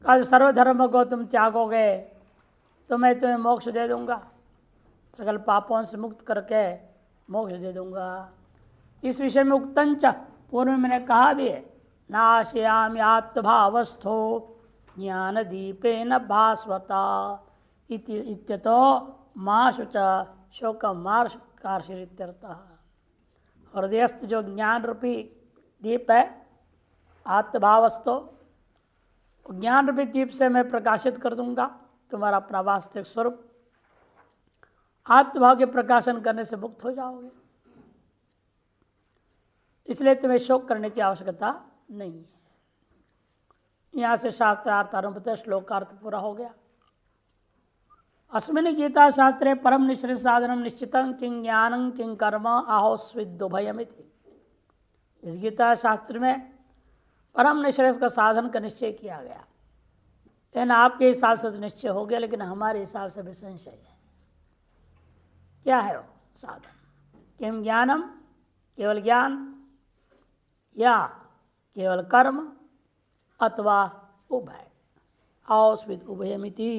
कहा सर्वधर्म को तुम त्यागोगे तो मैं तुम्हें मोक्ष दे दूंगा, सकल पापों से मुक्त करके मोक्ष दे दूंगा। इस विषय में उक्तंच, पूर्व में मैंने कहा भी है, नाशयामि आत्मभावस्थो ज्ञान दीपेन भास्वता इत्यतो माशुच शोक मार्श कार्षित्यर्थः। हृदयस्थ जो ज्ञान रूपी दीप है आत्मभावस्थो, ज्ञान रूपी दीप से मैं प्रकाशित कर दूंगा तुम्हारा अपना वास्तविक स्वरूप। आत्मभाव के प्रकाशन करने से मुक्त हो जाओगे, इसलिए तुम्हें शोक करने की आवश्यकता नहीं है। यहाँ से शास्त्रार्थ आरंभ श्लोकार्थ पूरा हो गया। अस्मिन् गीता शास्त्रे परम निश्चित साधनम निश्चितं किं ज्ञानं किं कर्म आहोस्विदुभयमिति। इस गीता शास्त्र में परम निश्चय का साधन का निश्चय किया गया। लेकिन आपके हिसाब से तो निश्चय हो गया, लेकिन हमारे हिसाब से भी संशय है। क्या है वो साधन? किम ज्ञानम, केवल ज्ञान, या केवल कर्म, अथवा उभय। आस्विद उभयमिति।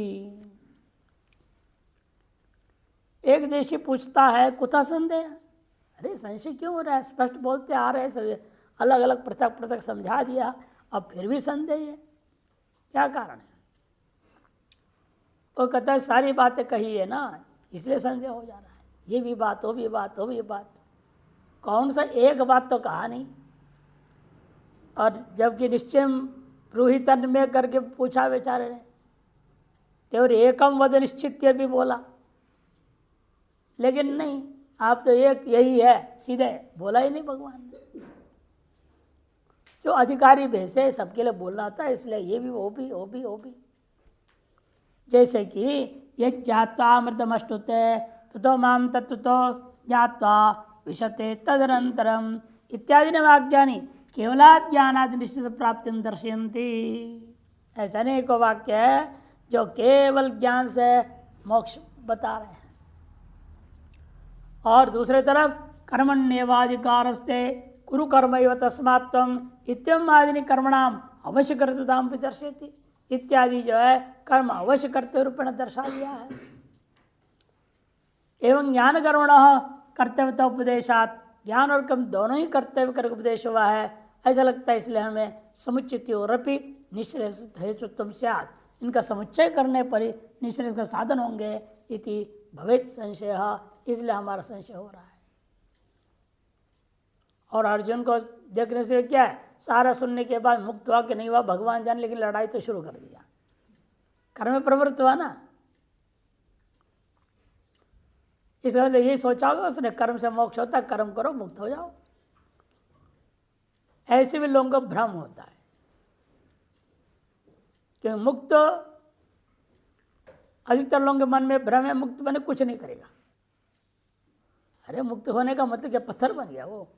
एक देशी पूछता है कुतः संदेह, अरे संशय क्यों हो रहा है? स्पष्ट बोलते आ रहे हैं, सभी अलग अलग पृथक पृथक समझा दिया, अब फिर भी संदेह है, क्या कारण है? वो कहता है सारी बातें कही है ना, इसलिए संदेह हो जा रहा है। ये भी बात, वो भी बात, वो भी बात, कौन सा एक बात तो कहा नहीं। और जबकि निश्चय ब्रूहितन में करके पूछा बेचारे ने, तो एकम वद निश्चित्य भी बोला, लेकिन नहीं, आप तो एक यही है सीधे बोला ही नहीं भगवान ने। जो अधिकारी भेसे सबके लिए बोलना था, इसलिए ये भी वो भी वो भी वो भी। जैसे कि ये ज्ञात्वा अमृतमश्नुते ततो माम तत्वतो ज्ञात्वा विशते तदनंतरम इत्यादि ने वाक्यानि केवलात् ज्ञानादि निश्चित प्राप्ति दर्शयन्ति। ऐसा नहीं को वाक्य है जो केवल ज्ञान से मोक्ष बता रहे हैं। और दूसरे तरफ कर्मण्येवाधिकारस्ते कुरु कर्मैव तस्मात् त्वम् इत्यम आदि कर्मणाम अवश्य कर्तृताम भी दर्शयति इत्यादि जो है कर्म अवश्य करते रूपेण दर्शा दिया है। एवं ज्ञान कर्मण कर्तव्यता उपदेशात, ज्ञान और कर्म दोनों ही कर्तव्य कर उपदेश हुआ है, ऐसा लगता है। इसलिए हमें समुचित रपि निश्रेषत्व स्यात्, इनका समुच्चय करने पर ही निश्रेष का साधन होंगे इति भवेत् संशय, इसलिए हमारा संशय हो रहा है। और अर्जुन को देखने से क्या है, सारा सुनने के बाद मुक्त हुआ कि नहीं हुआ भगवान जाने, लेकिन लड़ाई तो शुरू कर दिया। कर्म में प्रवृत्त हुआ ना, इस वजह से यही सोचा होगा उसने कर्म से मोक्ष होता है, कर्म करो मुक्त हो जाओ। ऐसे भी लोगों को भ्रम होता है कि मुक्त, अधिकतर लोगों के मन में भ्रम है मुक्त बने कुछ नहीं करेगा। अरे मुक्त होने का मतलब क्या पत्थर बन गया, वो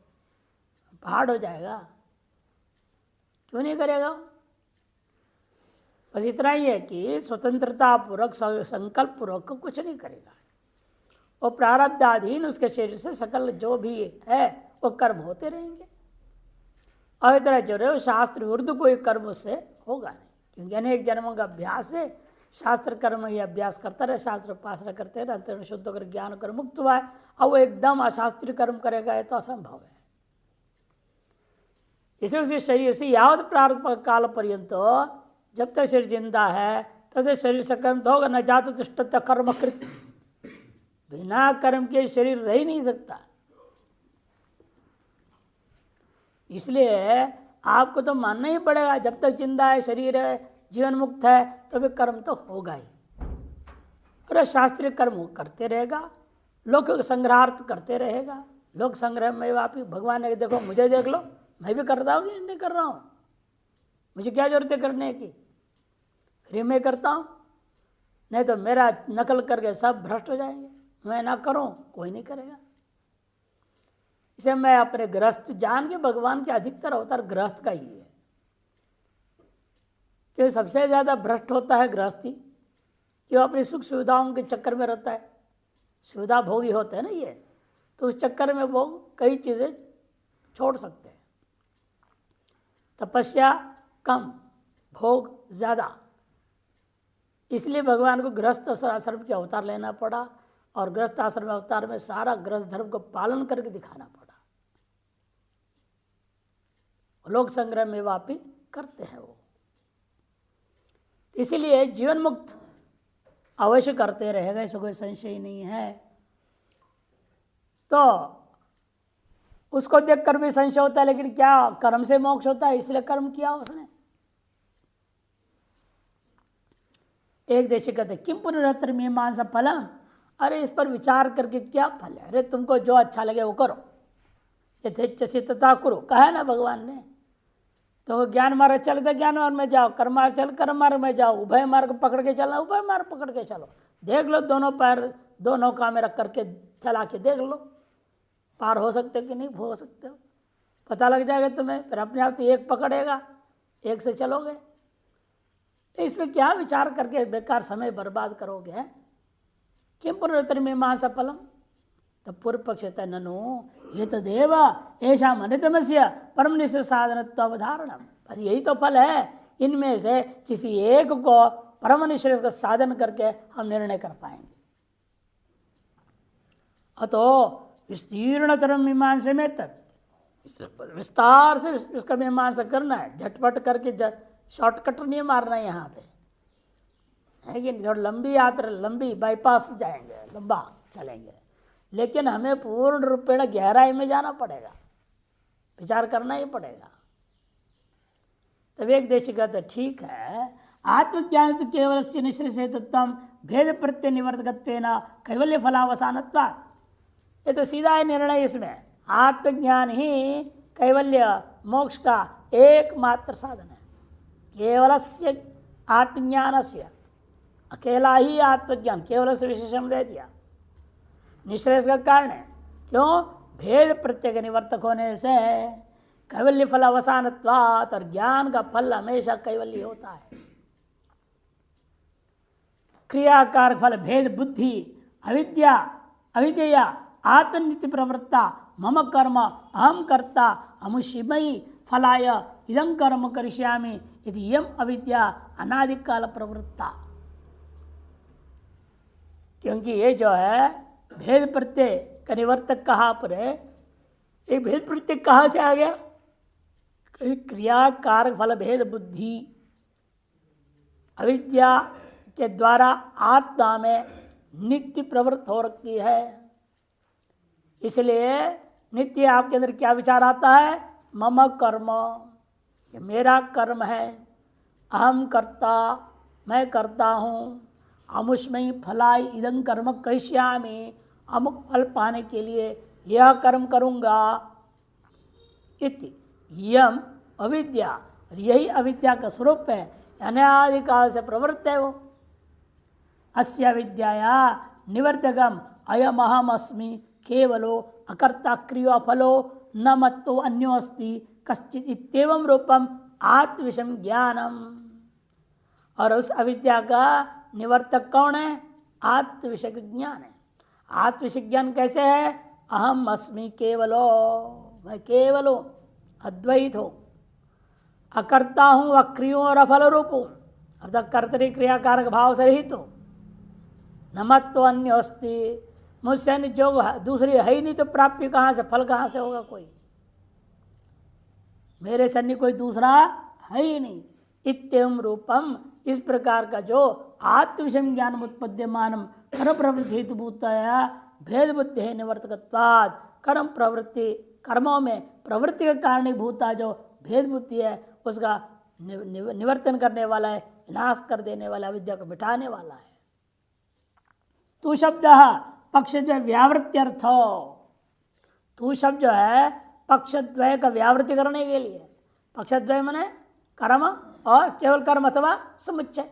पहाड़ हो जाएगा? क्यों नहीं करेगा? बस इतना ही है कि स्वतंत्रता पूर्वक संकल्प पूर्वक कुछ नहीं करेगा। वो प्रारब्धाधीन उसके शरीर से सकल जो भी है वो कर्म होते रहेंगे। और इतना जो शास्त्र विरुद्ध कोई कर्म उससे होगा नहीं, क्योंकि अनेक जन्मों का अभ्यास है। शास्त्र कर्म ही अभ्यास करता रहे, शास्त्र उपासना करते रहे, अंतर शुद्ध कर ज्ञान कर मुक्त हुआ है। अब वो एकदम अशास्त्रीय कर्म करेगा ये तो असंभव है। इसे उसके शरीर से यावत प्रारब्ध काल पर्यंत, जब तक शरीर जिंदा है तब तक शरीर से कर्म तो होगा। न जात तिष्ठत कर्म कृत, बिना कर्म के शरीर रह ही नहीं सकता। इसलिए आपको तो मानना ही पड़ेगा, जब तक जिंदा है, शरीर है, जीवन मुक्त है, तो भी कर्म तो होगा ही। और शास्त्रीय कर्म करते रहेगा, लोक संग्रहार्थ करते रहेगा। लोक संग्रह में वापी भगवान ने देखो मुझे देख लो, मैं भी करता हूँ कि नहीं कर रहा हूँ, मुझे क्या जरूरत है करने की, फिर मैं करता हूँ। नहीं तो मेरा नकल करके सब भ्रष्ट हो जाएंगे। मैं ना करूँ कोई नहीं करेगा। इसे मैं अपने गृहस्थ जान के, भगवान के अधिकतर अवतार गृहस्थ का ही है, कि सबसे ज़्यादा भ्रष्ट होता है गृहस्थी, कि वो अपनी सुख सुविधाओं के चक्कर में रहता है। सुविधा भोगी होते हैं ना ये, तो उस चक्कर में वो कई चीज़ें छोड़ सकते हैं। तपस्या कम, भोग ज़्यादा, इसलिए भगवान को गृहस्थ आश्रम के अवतार लेना पड़ा और गृहस्थ आश्रम अवतार में सारा गृहस्थ धर्म को पालन करके दिखाना पड़ा। लोक संग्रह में वापी करते हैं वो, इसीलिए जीवन मुक्त अवश्य करते रहेगा, इसमें कोई संशय नहीं है। तो उसको देखकर भी संशय होता है, लेकिन क्या कर्म से मोक्ष होता है? इसलिए कर्म किया उसने। एक देशी कहते किम पुनरत्र मीमांसा फलम, अरे इस पर विचार करके क्या फल है? अरे तुमको जो अच्छा लगे वो करो, यथेच्छसितता करो, कहा ना भगवान ने। तो ज्ञान मार्ग चलते ज्ञान मार्ग में जाओ, कर्म मार्ग चल कर्म मार्ग में जाओ, उभय मार्ग पकड़ के चलना उभय मार्ग पकड़ के चलो। देख लो दोनों पैर दो नौका में रख करके चला के देख लो, पार हो सकते हो कि नहीं हो सकते हो, पता लग जाएगा तुम्हें। फिर अपने आप तो एक पकड़ेगा, एक से चलोगे। इसमें क्या विचार करके बेकार समय बर्बाद करोगे? किम पुनरुत्तर मीमांसा फलम, तब पूर्व पक्ष ननु ये तो देव ऐसा मनितमस्य परम निश्चय साधनत्व अवधारणम, बस यही तो फल है। इनमें से किसी एक को परम निश्चय का साधन करके हम निर्णय कर पाएंगे। अतो विस्तीर्णतरम मीमांसा में तत्, विस्तार से इसका मीमांसा करना है, झटपट करके शॉर्टकट नहीं मारना है यहाँ पे, है कि नहीं? थोड़ी लंबी यात्रा, लंबी बाईपास जाएंगे, लंबा चलेंगे, लेकिन हमें पूर्ण रूपेण गहराई में जाना पड़ेगा, विचार करना ही पड़ेगा। तब एक देशी कहते ठीक है, आत्मज्ञान से केवल से निश्चय से तत्व भेद प्रत्यय निवर्तकत्वेन कैवल्य फलावसानत्वा, ये तो सीधा है निर्णय इसमें। आत्मज्ञान ही कैवल्य मोक्ष का एकमात्र साधन है। केवलस्य आत्मज्ञानस्य, अकेला ही आत्मज्ञान, केवल से विशेषण दे दिया, निश्रेष का कारण है। क्यों? भेद प्रत्यय के निवर्तक होने से कैवल्य फल अवसानत्वात्, और ज्ञान का फल हमेशा कैवल्य होता है। क्रियाकार फल भेद बुद्धि अविद्या अविद्या आत्मनित्य प्रवृत्ता मम कर्म अहम कर्ता अमुषिमयी फलाय इदं कर्म करिष्यामि इति यम अविद्या अनादिकाल प्रवृत्ता। क्योंकि ये जो है भेद प्रत्यय का निवर्तक कहाँ पर है? ये भेद प्रत्यय कहाँ से आ गया? क्रिया कारक फल भेद बुद्धि अविद्या के द्वारा आत्मा में नित्य प्रवृत्त हो रखी है। इसलिए नित्य आपके अंदर क्या विचार आता है? मम कर्म, ये मेरा कर्म है, अहम कर्ता, मैं करता हूँ, अमुष्मयी फलाय इदं कर्म करिष्यामि, अमुक फल पाने के लिए यह कर्म करूँगा। इति यम अविद्या, यही अविद्या का स्वरूप है, अनादिकाल से प्रवृत्त है वो। अस्या विद्याया निवर्तकम अयम अहम अस्मि केवलो अकर्ता क्रिया फलो न मत्तो अन्यो अस्ति कश्चित् इत्येवं रूपम आत्मविषम ज्ञानम। और उस अविद्या का निवर्तक कौन है? आत्मविषय ज्ञान है। आत्मविषय ज्ञान कैसे है? अहम अस्मि केवलो, मैं केवल हूँ, अद्वैत हूँ, अकर्ता हूँ, अक्रियों और अफल रूप हूँ, अर्थात कर्तरी क्रियाकारक भाव से रहित हूँ। नमत्व अन्य अस्ति, मुझसे अन्य जो दूसरी है ही नहीं, तो प्राप्ति कहाँ से, फल कहाँ से होगा? कोई मेरे से अन्य कोई दूसरा है ही नहीं। इत्येवं रूपम, इस प्रकार का जो आत्मविषम ज्ञान उत्पद्यमानम कर्म प्रवृत्ति भूतया भेद बुद्धि है निवर्तकत्वाद, कर्म प्रवृत्ति, कर्मों में प्रवृत्ति के कारणीभूता जो भेद बुद्धि है उसका निवर्तन करने वाला है, विनाश कर देने वाला, विद्या को मिटाने वाला है। तू शब्द पक्षद्वय व्यावृत्त्यर्थ, तू शब्द जो है पक्षद्वय का व्यावृत्ति करने के लिए, पक्षद्वय माने कर्म और केवल कर्म अथवा समुच्चय।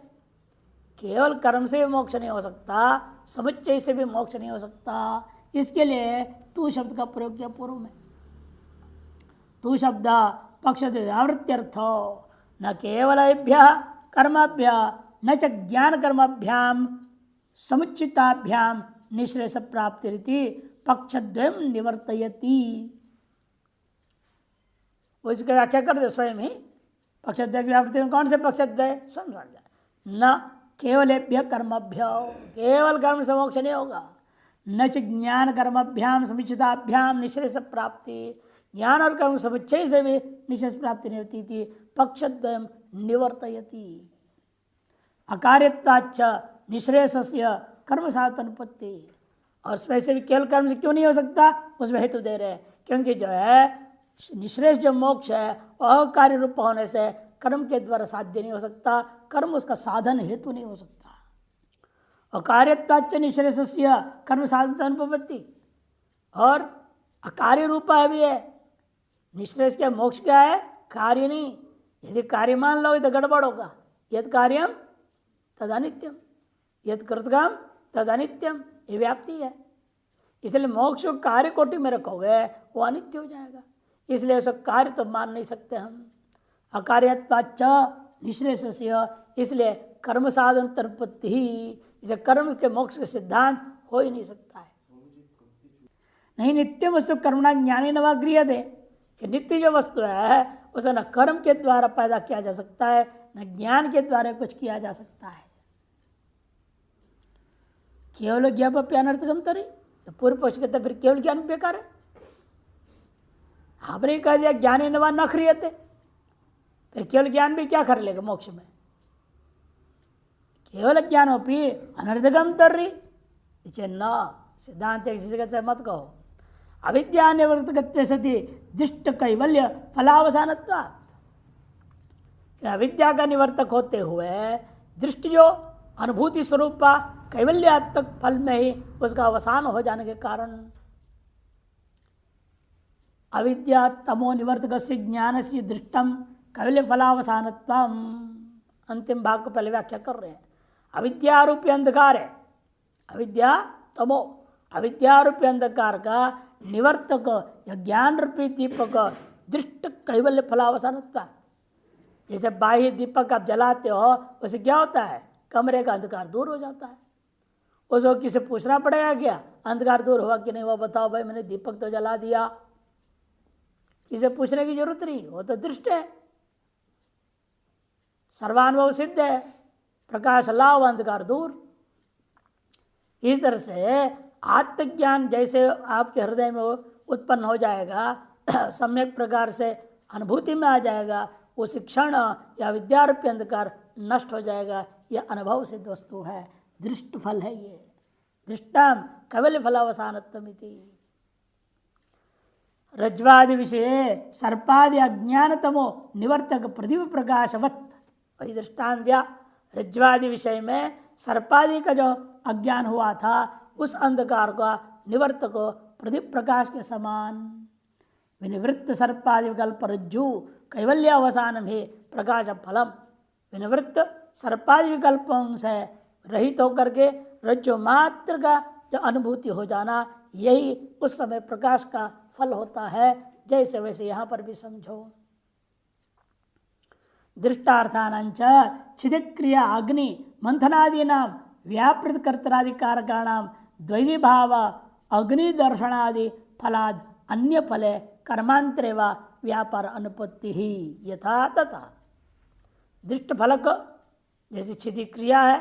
केवल कर्म से भी मोक्ष नहीं हो सकता, समुच्चय से भी मोक्ष नहीं हो सकता, इसके लिए तू शब्द का प्रयोग किया पूर्व में। तू शब्द पक्षद्वय व्यावृत्त्यर्थ न केवलेभ्य कर्मभ्य न च ज्ञान कर्मभ्याम समुचिताभ्याम निश्रेष प्राप्ति रीति पक्षद्वयम निवर्तयति। वो इसकी व्याख्या कर दे स्वयं ही। पक्षद्वय की व्यावृत्ति में कौन से पक्षद्वय? स्वयं समझ जाए। न केवलेभ्य कर्मभ्य, केवल कर्म से मोक्ष नहीं होगा। न च ज्ञान कर्मभ्याम समुचिताभ्याम निःश्रेयस प्राप्ति, ज्ञान और कर्म समुच्चय से भी निःश्रेयस प्राप्ति नहीं होती थी। पक्षद्वयम निवर्तयति, अकार्यत्वाच्च निःश्रेयसस्य कर्म साधनोत्पत्ति। और वैसे भी केवल कर्म से क्यों नहीं हो सकता, उसमें हेतु दे रहे हैं, क्योंकि जो है निःश्रेयस जो मोक्ष है अकार्य रूप होने से कर्म के द्वारा साध्य नहीं हो सकता, कर्म उसका साधन हेतु नहीं हो सकता। अकार्यत्वाच्च निःश्रेयसस्य कर्म साधनोत्पत्ति, और अकार्य रूपा भी है निःश्रेयस। क्या मोक्ष क्या है, कार्य नहीं। यदि कार्य मान लो तो गड़बड़ होगा। यद कार्यम तदनित्यम, यद कृतगम तदनित्यम, ये व्याप्ति है। इसलिए मोक्ष को कार्य कोटि में रखोगे वो अनित्य हो जाएगा। इसलिए उसका कार्य तो मान नहीं सकते हम। अकार्यत्वाच्च निःश्रेयसस्य, इसलिए कर्म साधन उत्पत्ति ही, इसे कर्म के मोक्ष के सिद्धांत हो ही नहीं सकता है। नहीं नित्य वस्तु कर्मणा ज्ञाने न वा गृह्यते, कि नित्य जो वस्तु है उसे न कर्म के द्वारा पैदा किया जा सकता है न ज्ञान के द्वारा कुछ किया जा सकता है। केवल ज्ञापप्य अनर्थकम तरी, तो पूर्व पक्ष कहते फिर केवल ज्ञान बेकार है। आपने कह दिया ज्ञाने न वा न क्रियते, फिर केवल ज्ञान भी क्या कर लेगा मोक्ष में। केवल ज्ञानोपि अनर्थकम तर्री, न सिद्धांत किसी मत कहो। अविद्या निवर्तकत्वे सति दृष्ट कैवल्य फलावसानत्वात्, अविद्या का निवर्तक होते हुए दृष्टि जो अनुभूति स्वरूप कैवल्यात्मक फल में ही उसका अवसान हो जाने के कारण, अविद्या तमो निवर्तक से ज्ञान से दृष्टम कैवल्य फलावसानत्वम, अंतिम भाग को पहले व्याख्या कर रहे हैं। अविद्या रूपी अंधकार है, अविद्या तमो, अविद्या रूपी अंधकार का निवर्तक या ज्ञान रूपी दीपक दृष्ट कैवल्य फलावसानत्व। जैसे बाह्य दीपक आप जलाते हो उससे क्या होता है, कमरे का अंधकार दूर हो जाता है। उसको किसी पूछना पड़ेगा क्या अंधकार दूर हुआ कि नहीं, वो बताओ भाई मैंने दीपक तो जला दिया, किसे पूछने की जरूरत नहीं, वो तो दृष्ट है, सर्वानुभव सिद्ध है, प्रकाश लाओ अंधकार दूर। इस तरह से आत्मज्ञान जैसे आपके हृदय में उत्पन्न हो जाएगा, सम्यक प्रकार से अनुभूति में आ जाएगा, उस क्षण या विद्यारूपी अंधकार नष्ट हो जाएगा। यह अनुभव सिद्ध वस्तु है, दृष्ट फल है। ये दृष्टाम कैवल्य फलावसानत्वमिति। रज्ज्वादि विषय सर्पादि अज्ञानतमो निवर्तक प्रदीप प्रकाशवत्, वही दृष्टांत दिया। रज्ज्वादि विषय में सर्पादि का जो अज्ञान हुआ था उस अंधकार का निवर्तक प्रदीप प्रकाश के समान। विनिवृत्त सर्पादि विकल्प रज्जु कैवल्य अवसानम है प्रकाश फलम। विनिवृत्त सर्पादि विकल्पों से रहित होकर के रज्जु मात्र का जो अनुभूति हो जाना, यही उस समय प्रकाश का फल होता है। जैसे वैसे यहाँ पर भी समझो। दृष्टार्थानांच छिदिक्रिया अग्नि मंथनादीनां व्यापृत कर्तरादि कारकाणां द्वैधी भाव अग्नि दर्शनादि फलाद अन्य फले कर्मांतरे व व्यापार अनुपत्ति ही यथा तथा। दृष्ट फलक जैसे छिदी क्रिया है,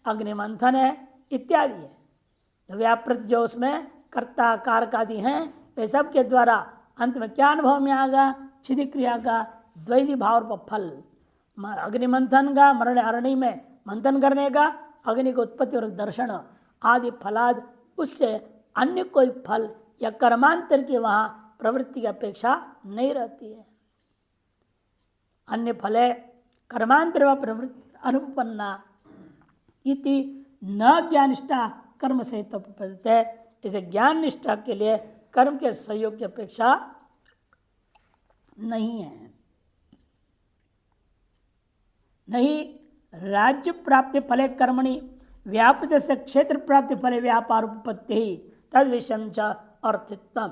अग्नि मंथन है इत्यादि है। व्यापृत जो उसमें कर्ता कारक आदि हैं, वे सब के द्वारा अंत में क्या अनुभव में आएगा, छिदी क्रिया का द्वैधी भाव पर फल। अग्नि मंथन का मरण अरणी में मंथन करने का, अग्नि को उत्पत्ति और दर्शन आदि फलाद, उससे अन्य कोई फल या कर्मांतर की वहाँ प्रवृत्ति की अपेक्षा नहीं रहती है। अन्य फले कर्मांतर व प्रवृत्ति अनुपन्ना इति न ज्ञानिष्ठा कर्म से तो है। इसे ज्ञान निष्ठा के लिए कर्म के सहयोग की अपेक्षा नहीं है। नहीं राज्य प्राप्ति फले कर्मणि व्यापृत से क्षेत्र प्राप्ति फले व्यापार उपपत्ति तद विषम च अर्थित्व।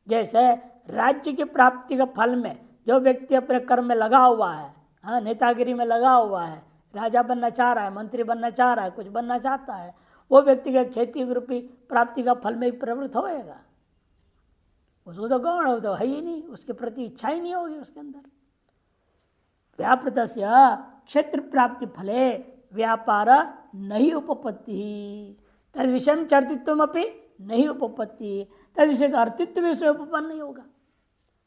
जैसे राज्य की प्राप्ति का फल में जो व्यक्ति अपने कर्म में लगा हुआ है, हाँ नेतागिरी में लगा हुआ है, राजा बनना चाह रहा है, मंत्री बनना चाह रहा है, कुछ बनना चाहता है, वो व्यक्ति का खेती रूपी प्राप्ति का फल में ही प्रवृत्त होएगा। उसको तो गौण हो तो है ही नहीं, उसके प्रति इच्छा ही नहीं होगी उसके अंदर। व्यापृत क्षेत्र प्राप्ति फले व्यापार नहीं उपपत्ति, तद विषय चर्तित्व अपनी नहीं उपपत्ति, तद विषय का अर्थित्व भी उसमें उपपन्न नहीं होगा।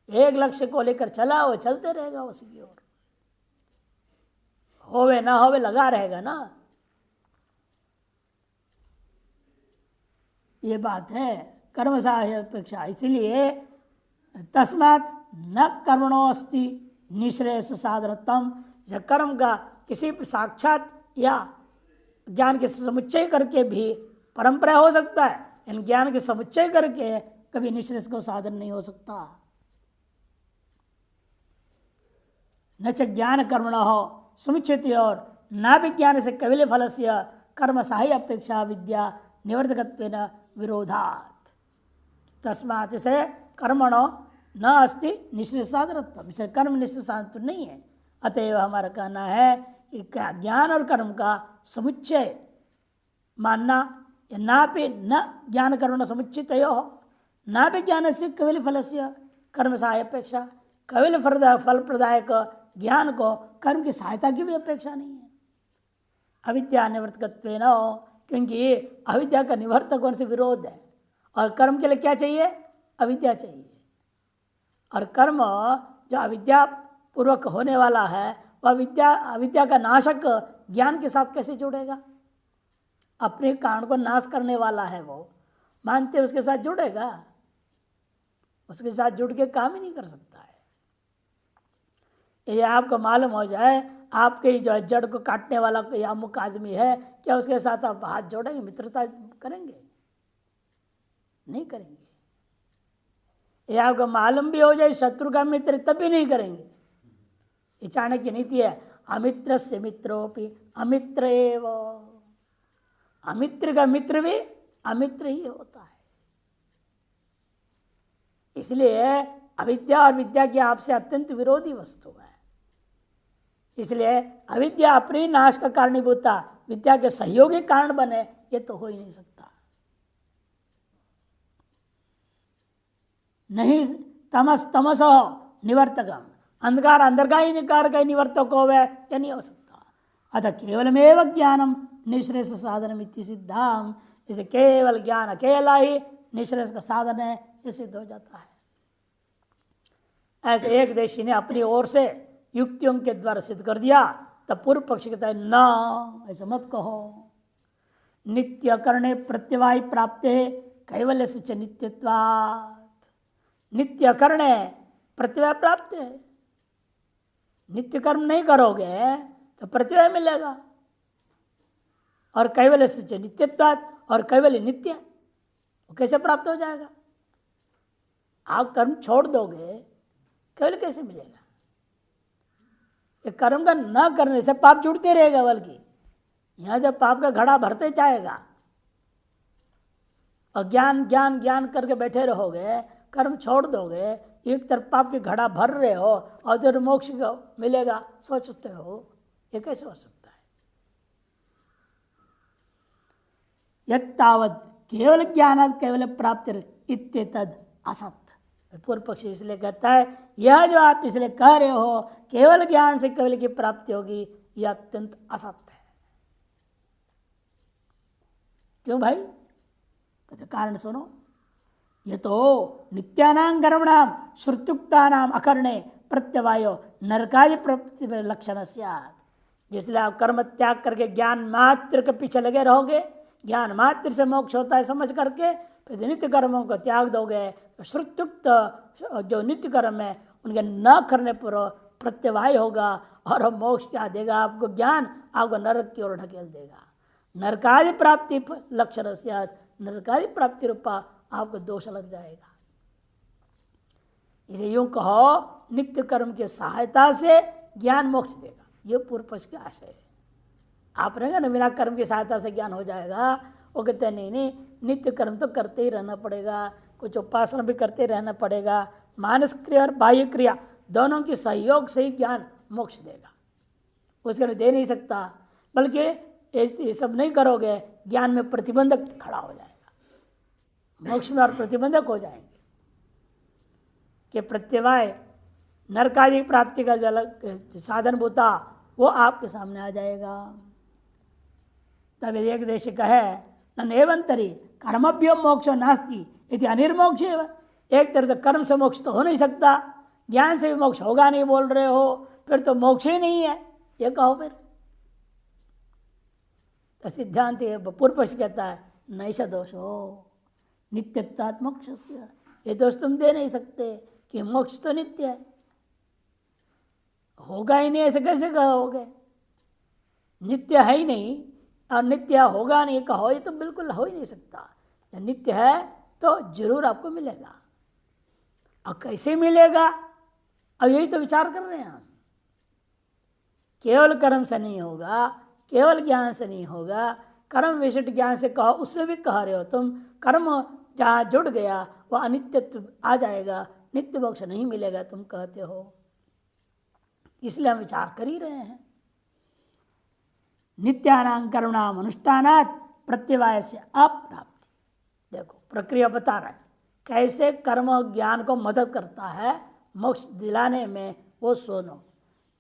एक लक्ष्य को लेकर चला वो चलते रहेगा उसी की ओर, होवे ना होवे लगा रहेगा ना। ये बात है कर्म सापेक्षा। इसलिए तस्मात् न कर्मणो अस्ति निश्रेयस साधनतम, जब कर्म का किसी साक्षात या ज्ञान के समुच्चय करके भी परंपरा हो सकता है, इन ज्ञान के समुच्चय करके कभी निश्रेयस को साधन नहीं हो सकता। न च ज्ञान कर्मण हो समुचित और न विज्ञान से कैवल्य फल से कर्म साही अपेक्षा विद्या निवर्तकत्वेन विरोधात्। तस्मात् से कर्मणो न अस्ति निश्चय साधनत्व, इसे कर्म निश्चय साधन नहीं है। अतएव हमारा कहना है कि ज्ञान और कर्म का समुच्चय मानना, ना भी न ज्ञान कर्म समुचित हो, ना भी ज्ञान से कैवल्य फल से कर्म सहाय अपेक्षा, कैवल्य फल प्रदायक ज्ञान को कर्म की सहायता की भी अपेक्षा नहीं है। अविद्या निवर्तकत्वेन, क्योंकि अविद्या का निवर्तक होने से विरोध है, और कर्म के लिए क्या चाहिए? अविद्या चाहिए। और कर्म जो अविद्या पूर्वक होने वाला है वह अविद्या का नाशक ज्ञान के साथ कैसे जुड़ेगा? अपने कारण को नाश करने वाला है वो, मानते उसके साथ जुड़ेगा? उसके साथ जुड़ के काम ही नहीं कर सकता है। ये आपको मालूम हो जाए आपके जो जड़ को काटने वाला कोई अमुक आदमी है, क्या उसके साथ आप हाथ जोड़ेंगे, मित्रता करेंगे? नहीं करेंगे। ये आपको मालूम भी हो जाए शत्रु का मित्र, तब भी नहीं करेंगे। ये चाणक्य नीति है, अमित्र से मित्रोपि अमित्र एव। अमित्र का मित्र भी अमित्र ही होता है। इसलिए अविद्या और विद्या की आपसे अत्यंत विरोधी वस्तु है। इसलिए अविद्या अपने नाश का कारणीभूता, विद्या के सहयोगी कारण बने, ये तो हो ही नहीं सकता। नहीं तमस तमसो निवर्तकम, अंधकार अंधकार ही निकार का निवर्तक हो वह, यह नहीं हो सकता। अतः केवलमेव ज्ञानम निश्रेष साधन इति सिद्धाम, इसे केवल ज्ञान अकेला ही निश्रेष का साधन है, ये सिद्ध हो जाता है। ऐसे एक देशी ने अपनी ओर से युक्तियों के द्वारा सिद्ध कर दिया, तब पूर्व पक्ष कहता है न, ऐसा मत कहो। नित्य करणे प्रत्यवाय प्राप्त है कैवल्य से नित्यत्वात्। नित्य करणे प्रत्यवाय प्राप्त है, नित्य कर्म नहीं करोगे तो प्रत्यवाय मिलेगा। और कैवल्य से नित्यत्वात्, और कैवल्य नित्य, वो कैसे प्राप्त हो जाएगा? आप कर्म छोड़ दोगे, कैवल्य कैसे मिलेगा? ये कर्म का न करने से पाप जुड़ते रहेगा, बल्कि यहां जब पाप का घड़ा भरते जाएगा और ज्ञान ज्ञान ज्ञान करके बैठे रहोगे, कर्म छोड़ दोगे, एक तरफ पाप के घड़ा भर रहे हो और जो मोक्ष को मिलेगा सोचते हो, ये कैसे हो सकता है? यत्तावत् केवल ज्ञानात् केवल प्राप्ति इत्येतद् असत्। पूर्व पक्षी इसलिए कहता है यह जो आप इसलिए कह रहे हो केवल ज्ञान से केवल की प्राप्ति होगी, यह अत्यंत असत्य है। क्यों भाई? कहते कारण सुनो, ये तो नित्यानां कर्मणां श्रुत्युक्तानां अकरणे प्रत्यवायो नरकादि प्रवृत्ति लक्षण स्यात्। जिसलिए आप कर्म त्याग करके ज्ञान मात्र के पीछे लगे रहोगे, ज्ञान मात्र से मोक्ष होता है समझ करके, फिर नित्य कर्मों को त्याग दोगे तो श्रुत्युक्त जो नित्य कर्म है उनके न करने पर प्रत्यवाय होगा और मोक्ष क्या देगा आपको? ज्ञान आपको नरक की ओर ढकेल देगा। नरकादि प्राप्ति लक्षण स्यात्, नरकादि प्राप्ति रूपा आपको दोष लग जाएगा। इसे यूं कहो नित्य कर्म की सहायता से ज्ञान मोक्ष देगा, ये पूर्व पक्ष की आशय है। आप रहेगा ना बिना कर्म की सहायता से ज्ञान हो जाएगा, वो कहते हैं नहीं, नित्य कर्म तो करते ही रहना पड़ेगा, कुछ उपासना भी करते रहना पड़ेगा, मानस क्रिया और बाह्य क्रिया दोनों के सहयोग से ही ज्ञान मोक्ष देगा, उसके लिए दे नहीं सकता। बल्कि ये सब नहीं करोगे ज्ञान में प्रतिबंधक खड़ा हो जाएगा, मोक्ष में और प्रतिबंधक हो जाएंगे कि प्रत्यवाय नरकादि प्राप्ति का जल साधन भूता वो आपके सामने आ जाएगा। तब एक देश कहे न एवंतरी कर्मभ्यो मोक्षो नास्ति यदि अनिर्मोक्ष। एक तरह से कर्म से मोक्ष तो हो नहीं सकता, ज्ञान से भी मोक्ष होगा नहीं बोल रहे हो, फिर तो मोक्ष ही नहीं है, ये कहो फिर। तो सिद्धांत पूर्व पक्ष कहता है नैसा दोष हो नित्यत्वात् मोक्ष, ये दोष तुम दे नहीं सकते कि मोक्ष तो नित्य है, होगा ही नहीं, ऐसे कैसे कहोगे? नित्य है ही नहीं और नित्य होगा नहीं कहो, ये तो बिल्कुल हो ही नहीं सकता। नित्य है तो जरूर आपको मिलेगा, और कैसे मिलेगा? अब यही तो विचार कर रहे हैं हम। केवल कर्म से नहीं होगा, केवल ज्ञान से नहीं होगा, कर्म विशिष्ट ज्ञान से कहो, उसमें भी कह रहे हो तुम कर्म जहाँ जुड़ गया वह अनित्यत्व आ जाएगा, नित्य मोक्ष नहीं मिलेगा तुम कहते हो। इसलिए हम विचार कर ही रहे हैं। नित्यानां कर्मणाम अनुष्ठानात् प्रत्यवाय से अप्राप्ति। देखो प्रक्रिया बता रहा है कैसे कर्म ज्ञान को मदद करता है मोक्ष दिलाने में, वो सुनो।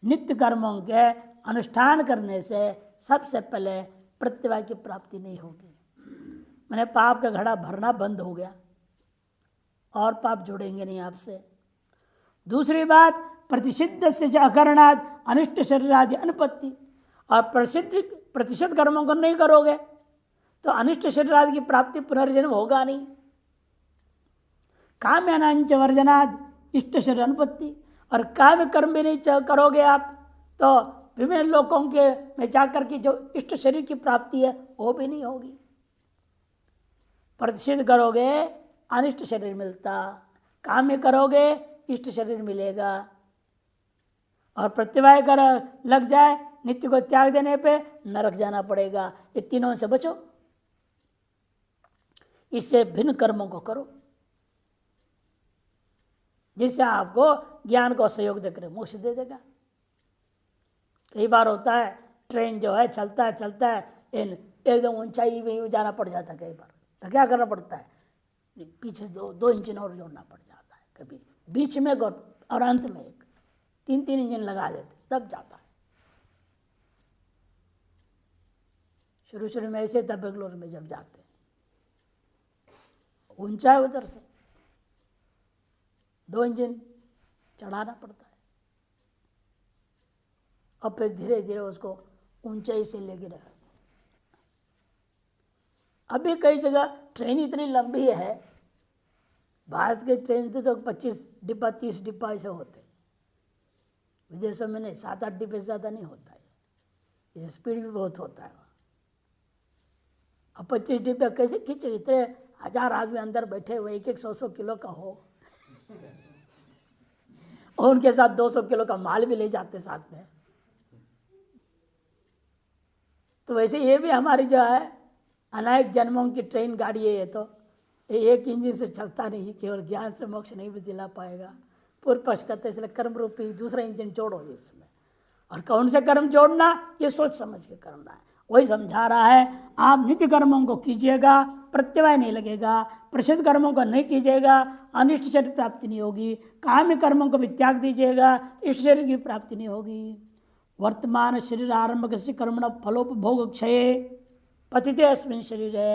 नित्य कर्मों के अनुष्ठान करने से सबसे पहले प्रत्यवाय की प्राप्ति नहीं होगी, मैंने पाप का घड़ा भरना बंद हो गया और पाप जुड़ेंगे नहीं आपसे। दूसरी बात प्रतिषिद्ध से अकरणाद अनिष्ट शरीरादि अनुपत्ति, और प्रतिशत कर्मों को नहीं करोगे तो अनिष्ट शरीरादि की प्राप्ति पुनर्जन्म होगा नहीं। काम्यानांच वर्जनाद इष्ट शरीर अनुपत्ति, और काम कर्म भी नहीं करोगे आप तो विभिन्न लोगों के में जाकर के जो इष्ट शरीर की प्राप्ति है वो भी नहीं होगी। प्रतिषिद्ध करोगे अनिष्ट शरीर मिलता, काम्य करोगे इष्ट शरीर मिलेगा, और प्रत्यवाय कर लग जाए नित्य को त्याग देने पे नरक जाना पड़ेगा। ये तीनों से बचो, इससे भिन्न कर्मों को करो जिससे आपको ज्ञान को सहयोग देकर मोक्ष दे देगा। कई बार होता है ट्रेन जो है चलता है एकदम ऊंचाई में जाना पड़ जाता है, कई बार तो क्या करना पड़ता है, पीछे दो इंजन और जोड़ना पड़ जाता है, कभी बीच में और अंत में एक 3 इंजन लगा देते तब जाता है। शुरू में ऐसे तब बेंगलोर में जब जाते ऊंचा है उधर से 2 इंजन चढ़ाना पड़ता है और फिर धीरे धीरे उसको ऊंचाई से लेके रखा। अभी कई जगह ट्रेन इतनी लंबी है, भारत के ट्रेन तो 25 डिब्बा 30 डिब्बा ऐसे होते, विदेशों में नहीं 7-8 डिब्बे से ज़्यादा नहीं होता है, इसे स्पीड भी बहुत होता है। अब 25 डिब्बे कैसे खींचे, इतने 1000 आदमी अंदर बैठे हुए, एक 100 किलो का हो और उनके साथ 200 किलो का माल भी ले जाते साथ में। तो वैसे ये भी हमारी जो है अनेक जन्मों की ट्रेन गाड़ी है, ये तो एक इंजन से चलता नहीं, केवल ज्ञान से मोक्ष नहीं भी दिला पाएगा। पूर्व पक्ष करते इसलिए कर्म रूपी दूसरा इंजन जोड़ो इसमें, और कौन से कर्म जोड़ना ये सोच समझ के करना है। वही समझा रहा है, आप नित्य कर्मों को कीजिएगा, प्रत्यवाय नहीं लगेगा, प्रसिद्ध कर्मों को नहीं कीजिएगा, अनिष्ट शरीर प्राप्ति नहीं होगी, काम्य कर्मों को भी त्याग दीजिएगा, इष्ट शरीर की प्राप्ति नहीं होगी। वर्तमान शरीर आरंभ से कर्मण फलोपभोग क्षय पतिते अस्मिन् शरीरे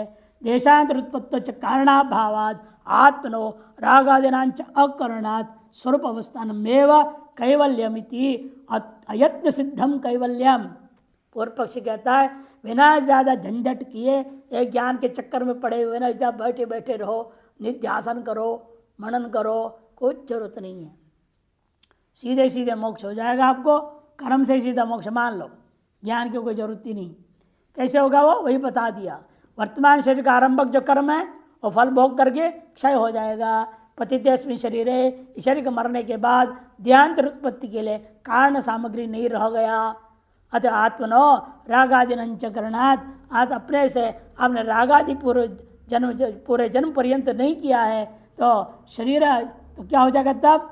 देशांतर उत्पत्तो च कारणाभावात् आत्मनो रागादिनांच अकरणात् स्वरूप अवस्थानमेव कैवल्यमिति अयत्न सिद्धम कैवल्यम। पूर्व पक्षी कहता है बिना ज़्यादा झंझट किए एक ज्ञान के चक्कर में पड़े हुए ना जब बैठे बैठे रहो, निध्यासन करो, मनन करो, कुछ जरूरत नहीं है, सीधे सीधे मोक्ष हो जाएगा आपको। कर्म से सीधा मोक्ष मान लो, ज्ञान की कोई जरूरत ही नहीं। कैसे होगा वो वही बता दिया। वर्तमान शरीर का आरंभक जो कर्म है वो फल भोग करके क्षय हो जाएगा। पतितेस्मिन् शरीरे, शरीर के मरने के बाद देहांतर उत्पत्ति के लिए कारण सामग्री नहीं रह गया। अतः आत्मनो रागादिनंच करणात्, आज अपने से आपने रागादि पूरे जन्म पर्यंत नहीं किया है तो शरीर तो क्या हो जाएगा तब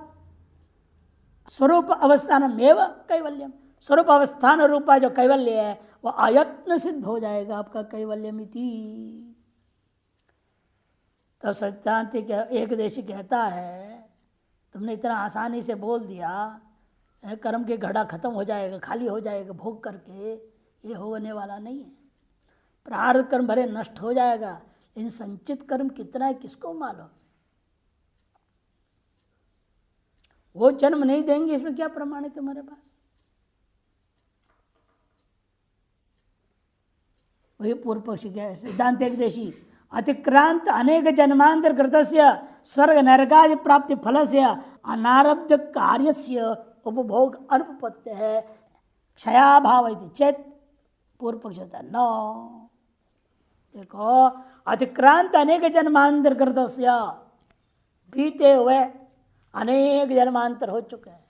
स्वरूप अवस्थान एव कैवल्यम, स्वरूप अवस्थान रूपा जो कैवल्य है वो आयत्न सिद्ध हो जाएगा आपका कैवल्यमिति। तो सिद्धांत एक देशी कहता है तुमने इतना आसानी से बोल दिया कर्म के घड़ा खत्म हो जाएगा, खाली हो जाएगा भोग करके, ये होने वाला नहीं है। प्रारब्ध कर्म भले नष्ट हो जाएगा, लेकिन संचित कर्म कितना है किसको मालूम। वो जन्म नहीं देंगे, इसमें क्या प्रमाण है तुम्हारे पास। वही पूर्व पक्षी क्या सिद्धांत एक देशी अतिक्रांत अनेक जन्मांतर कृतस्य स्वर्ग नरकादि प्राप्ति फल से अनारब्ध कार्यस्य उपभोग अनुपपत्ति है क्षयाभाव चेत। पूर्व पक्ष होता है नो। देखो अतिक्रांत अनेक जन्मांतर कृतस्य, बीते हुए अनेक जन्मांतर हो चुके हैं,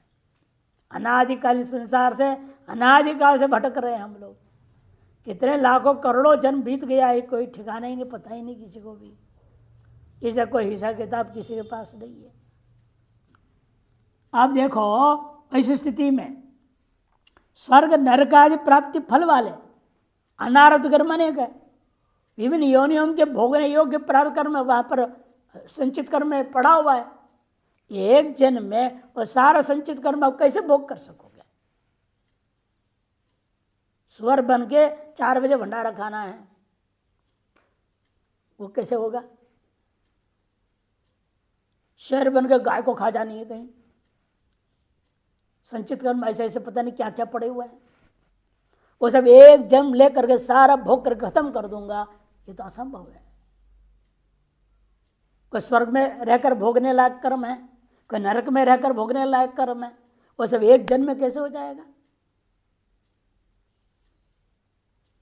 अनादिकाल संसार से अनादिकाल से भटक रहे हैं हम लोग। कितने लाखों करोड़ों जन्म बीत गया है, कोई ठिकाना ही नहीं, पता ही नहीं किसी को भी। इसका कोई हिसाब किताब किसी के पास नहीं है। आप देखो ऐसी स्थिति में स्वर्ग नरक आदि प्राप्ति फल वाले अनारब्ध कर्म अनेक है, विभिन्न योनियों के भोगने योग्य प्रारब्ध कर्म वहां पर संचित कर्म में पड़ा हुआ है। एक जन्म में वो सारा संचित कर्म आप कैसे भोग कर सकोगे। सुअर बन के 4 बजे भंडारा खाना है, वो कैसे होगा। शेर बन के गाय को खा जानी है कहीं। संचित कर्म ऐसे ऐसे पता नहीं क्या क्या पड़े हुए हैं, वो सब एक जन्म लेकर के सारा भोग कर खत्म कर दूंगा, ये तो असंभव है। कोई स्वर्ग में रहकर भोगने लायक कर्म है, कोई नरक में रहकर भोगने लायक कर्म है, वो सब एक जन्म में कैसे हो जाएगा।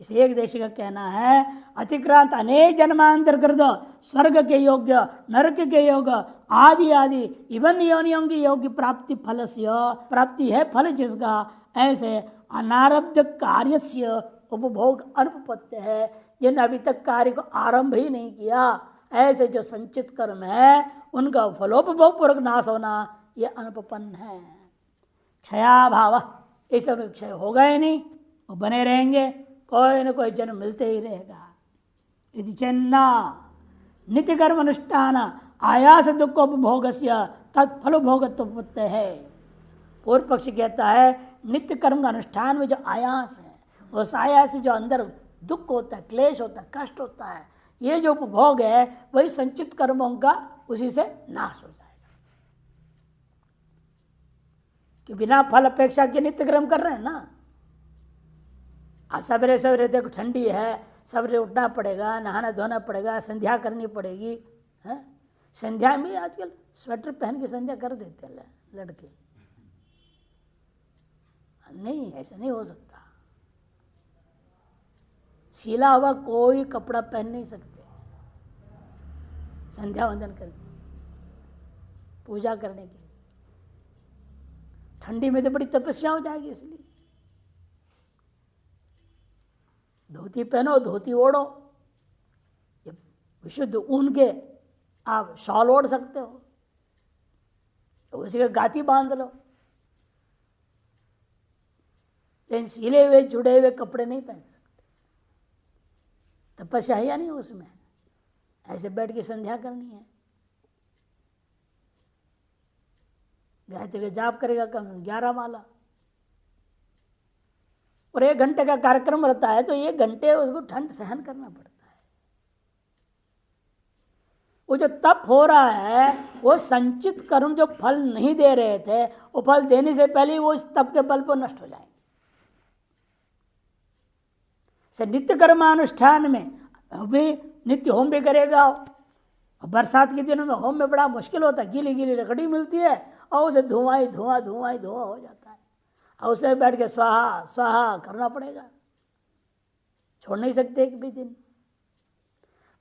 इस एक देशी का कहना है अतिक्रांत अनेक जन्मांतर कृत स्वर्ग के योग्य नरक के योग्य आदि आदि इवन योनियों की योग्य प्राप्ति फल से प्राप्ति है फल जिसका ऐसे अनारब्ध कार्य से उपभोग अनुपपत्ति है, जिन अभी तक कार्य को आरंभ ही नहीं किया, ऐसे जो संचित कर्म है उनका फलोपभोग पूर्वक नाश होना ये अनुपपन्न है। क्षयाभाव, ऐसे उनका क्षय होगा ही नहीं, वो बने रहेंगे, कोई न कोई जन्म मिलते ही रहेगा। यदि चन्ना नित्य कर्म अनुष्ठान आयास दुखोपभोग तत्फल भोगत्व है। पूर्व पक्षी कहता है नित्य कर्म का अनुष्ठान में जो आयास है, उस आयास से जो अंदर दुख होता है, क्लेश होता है, कष्ट होता है, ये जो उपभोग है वही संचित कर्मों का उसी से नाश हो जाएगा। कि बिना फल अपेक्षा के नित्य कर्म कर रहे हैं ना। आज सवेरे सवेरे देखो ठंडी है, सवेरे उठना पड़ेगा, नहाना धोना पड़ेगा, संध्या करनी पड़ेगी है। संध्या में आजकल स्वेटर पहन के संध्या कर देते हैं लड़के। नहीं, ऐसा नहीं हो सकता। सीला हुआ कोई कपड़ा पहन नहीं सकते संध्या वंदन करके, पूजा करने के लिए। ठंडी में तो बड़ी तपस्या हो जाएगी, इसलिए धोती पहनो, धोती ओढ़ो, ये विशुद्ध ऊन के आप शॉल ओढ़ सकते हो, तो उसी में गाती बांध लो, लेकिन सिले हुए जुड़े हुए कपड़े नहीं पहन सकते। तपस्या है या नहीं उसमें, ऐसे बैठ के संध्या करनी है। गायत्री का जाप करेगा कम 11 माला, और 1 घंटे का कार्यक्रम रहता है तो 1 घंटे उसको ठंड सहन करना पड़ता है। वो जो तप हो रहा है वो संचित कर्म जो फल नहीं दे रहे थे, वो फल देने से पहले वो इस तप के बल पर नष्ट हो जाएंगे। नित्य कर्मानुष्ठान में भी नित्य होम भी करेगा, और बरसात के दिनों में होम में बड़ा मुश्किल होता है, गीली गीली लकड़ी मिलती है और उसे धुआं ही धुआं धुआं ही धुआं हो जाता है, और उसे बैठ के स्वाहा स्वाहा करना पड़ेगा, छोड़ नहीं सकते एक भी दिन।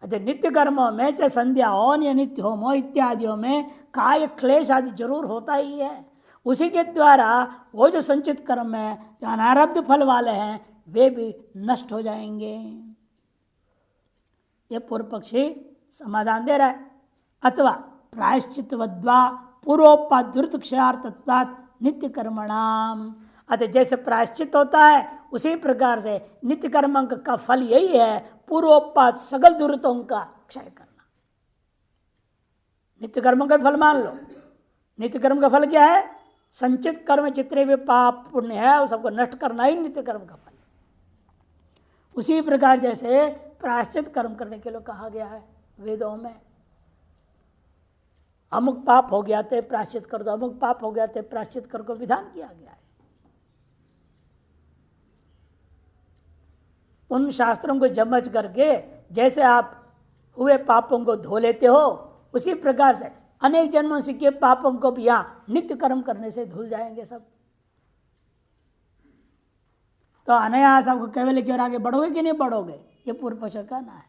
अच्छा, नित्य कर्मों में चाहे संध्या हो या नित्य होम हो इत्यादियों में काय क्लेश आदि जरूर होता ही है। उसी के द्वारा वो जो संचित कर्म है, जो अनारब्ध फल वाले हैं, वे भी नष्ट हो जाएंगे। ये पूर्व पक्षी समाधान दे रहा है। अथवा प्रायश्चित वद्वा पूर्वोपाद्रुत क्षयार्थत्वात् नित्य कर्मणाम, अतः जैसे प्रायश्चित होता है उसी प्रकार से नित्य कर्म का फल यही है, पूर्वोपात सकल दुर्तों का क्षय करना। नित्य कर्म का फल मान लो, नित्य कर्म का फल क्या है? संचित कर्म जितने भी पाप पुण्य है उस सबको नष्ट करना ही नित्य कर्म का फल। उसी प्रकार जैसे प्रायश्चित कर्म करने के लिए कहा गया है वेदों में, अमुक पाप हो गया तो प्रायश्चित कर दो, अमुक पाप हो गया तो प्रायश्चित कर को विधान किया गया है। उन शास्त्रों को जमच करके जैसे आप हुए पापों को धो लेते हो, उसी प्रकार से अनेक जन्मों से किए पापों को भी यहाँ नित्य कर्म करने से धुल जाएंगे सब। तो अनायास आपको केवल की ओर आगे बढ़ोगे कि नहीं बढ़ोगे, ये पूर्व पक्ष कहना है।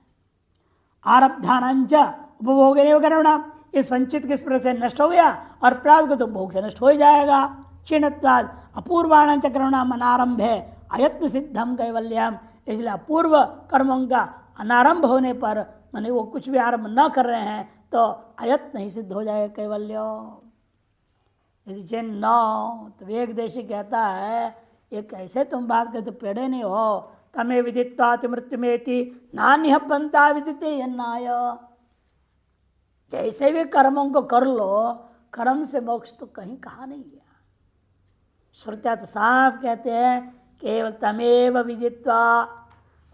आरब्धानंच उपभोग करना, ये संचित किस प्रकार से नष्ट हो गया और प्रारब्ध तो भोग से नष्ट हो जाएगा। क्षीणत्वाद अपूर्वाणांच कर्मणाम अनारंभ है अयत्न सिद्धम कैवल्यम, इसलिए अपूर्व कर्मों का अनारंभ होने पर माने वो कुछ भी आरंभ न कर रहे हैं तो अयत्न ही सिद्ध हो जाएगा कैवल्य। यदि चैन न तो वेग देशी कहता है ये कैसे तुम बात करते पेड़े नहीं हो, तमे विदित्वाति मृत्युमेति नान्य पंथा विदिते यन्नाय। जैसे भी कर्मों को कर लो, कर्म से मोक्ष तो कहीं कहा नहीं गया। श्रुतियां तो साफ कहते हैं केवल तमेव विदित्वा,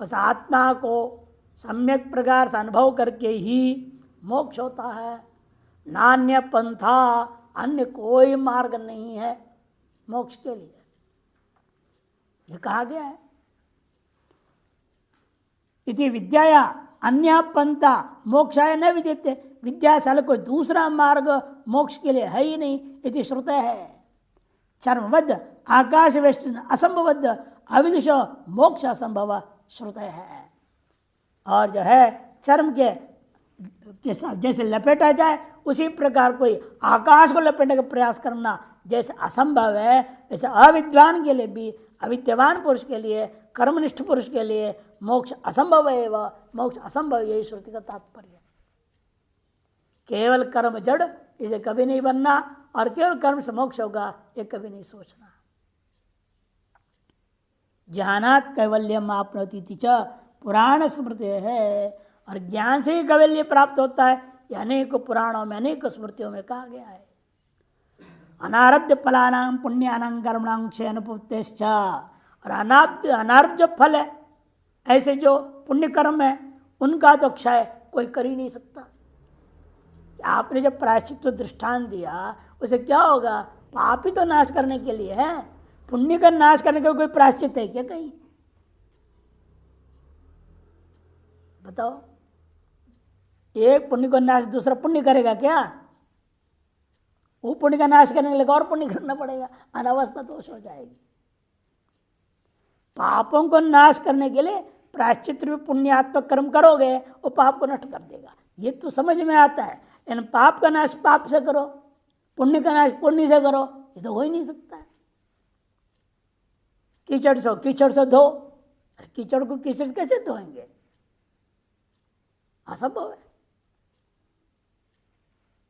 उस आत्मा को सम्यक प्रकार से अनुभव करके ही मोक्ष होता है। नान्य पंथा, अन्य कोई मार्ग नहीं है मोक्ष के लिए, ये कहा गया है। इति विद्याया अन्य पंथा मोक्षाय न विद्यते, विद्याशाला कोई दूसरा मार्ग मोक्ष के लिए है ही नहीं, इति श्रुत है। चर्मबद्ध आकाश वेष्टन असंभवद्ध अविदुष मोक्ष असंभव श्रुत है। और जो है चर्म के साथ जैसे लपेटा जाए उसी प्रकार कोई आकाश को लपेटने का प्रयास करना जैसे असंभव है, वैसे अविद्वान के लिए भी, अविद्यवान पुरुष के लिए, कर्मनिष्ठ पुरुष के लिए मोक्ष असंभव है। वह मोक्ष असंभव, यही श्रुति का तात्पर्य है। केवल कर्म जड़, इसे कभी नहीं बनना, और केवल कर्म से मोक्ष होगा ये कभी नहीं सोचना। ज्ञानात् कैवल्यम आपनोति च पुराण स्मृति है, और ज्ञान से ही कैवल्य प्राप्त होता है, यह अनेक पुराणों में अनेक स्मृतियों में कहा गया है। अनारब्ध फलानां पुण्यानां कर्मणां क्षय अनुपत्तेश्च, और अनारब्ध जो फल है, ऐसे जो पुण्य कर्म है उनका तो क्षय कोई कर ही नहीं सकता। आपने जब प्रायश्चित दृष्टांत दिया उसे क्या होगा, पाप ही तो नाश करने के लिए है, पुण्य का नाश करने का कोई प्रायश्चित है क्या कहीं? बताओ, एक पुण्य को नाश दूसरा पुण्य करेगा क्या? वो पुण्य का नाश करने के लिए और पुण्य करना पड़ेगा, अनावस्था दोष हो जाएगी। पापों को नाश करने के लिए प्रायश्चित में पुण्यात्मक कर्म करोगे, वो पाप को नष्ट कर देगा, ये तो समझ में आता है। लेकिन पाप का नाश पाप से करो, पुण्य का नाश पुण्य से करो, ये तो हो ही नहीं सकता है। कीचड़ से धो, अरे कीचड़ को कीचड़ कैसे धोएंगे, असंभव है।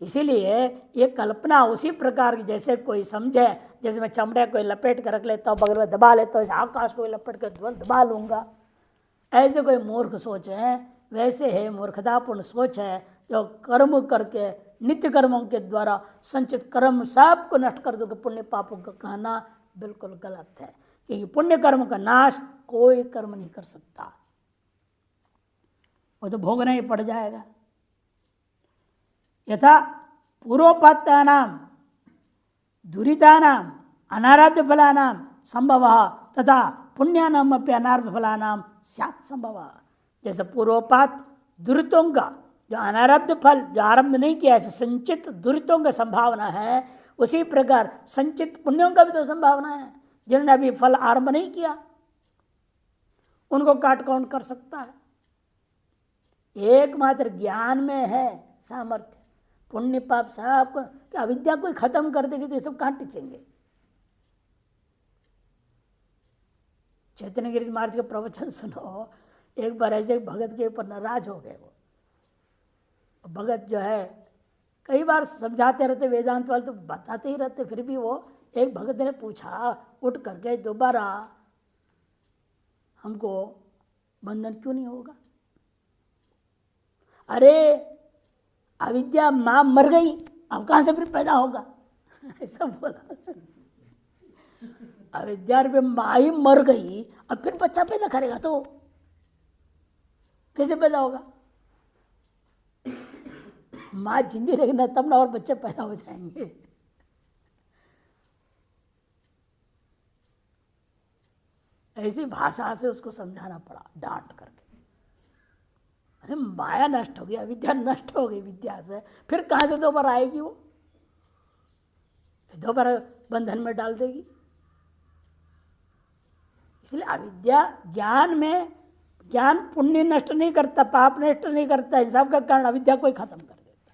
इसीलिए ये कल्पना उसी प्रकार की, जैसे कोई समझे, जैसे मैं चमड़े को लपेट कर रख लेता हूँ, बगल में दबा लेता हूँ, आकाश को लपेट कर दबा लूंगा, ऐसे कोई मूर्ख सोच है, वैसे है मूर्खतापूर्ण सोच है जो कर्म करके नित्य कर्मों के द्वारा संचित कर्म सबको नष्ट कर दोगे पुण्य पापों का कहना बिल्कुल गलत है, क्योंकि पुण्य कर्म का नाश कोई कर्म नहीं कर सकता, वो तो भोगना ही पड़ जाएगा। यथा पूर्वोपात्तानां दुरितानां अनारब्ध फलानां संभवः तथा पुण्यानाम अपि अनारब्ध फलानां स्यात् संभवः। जैसे पूर्वोपात दुरितों का जो अनारब्ध फल जो आरंभ नहीं किया, ऐसे संचित दुरितों का संभावना है, उसी प्रकार संचित पुण्यों का भी तो संभावना है। जिन्होंने अभी फल आरंभ नहीं किया उनको काट कौन कर सकता है? एकमात्र ज्ञान में है सामर्थ्य, पुण्य पाप सब को क्या अविद्या कोई खत्म कर देगी तो ये सब कहाँ टिकेंगे? चैतन्य गिरि महाराज के प्रवचन सुनो, एक बार ऐसे भगत के ऊपर नाराज हो गए। वो भगत जो है कई बार समझाते रहते, वेदांत वाले तो बताते ही रहते, फिर भी वो एक भगत ने पूछा उठ करके, दोबारा हमको बंधन क्यों नहीं होगा? अरे अविद्या माँ मर गई, अब कहाँ से फिर पैदा होगा? ऐसा बोला। अविद्या रूपी माँ ही मर गई, अब फिर बच्चा पैदा करेगा तो कैसे पैदा होगा? माँ जिंदी रहेगी ना तब ना और बच्चे पैदा हो जाएंगे। ऐसी भाषा से उसको समझाना पड़ा, डांट करके। अरे माया नष्ट हो गई, अविद्या नष्ट हो गई विद्या से, फिर कहां से दोबारा आएगी वो? फिर दोबारा बंधन में डाल देगी। इसलिए अविद्या ज्ञान में, ज्ञान पुण्य नष्ट नहीं करता, पाप नष्ट नहीं करता, इन सब का कारण अविद्या को ही खत्म कर देता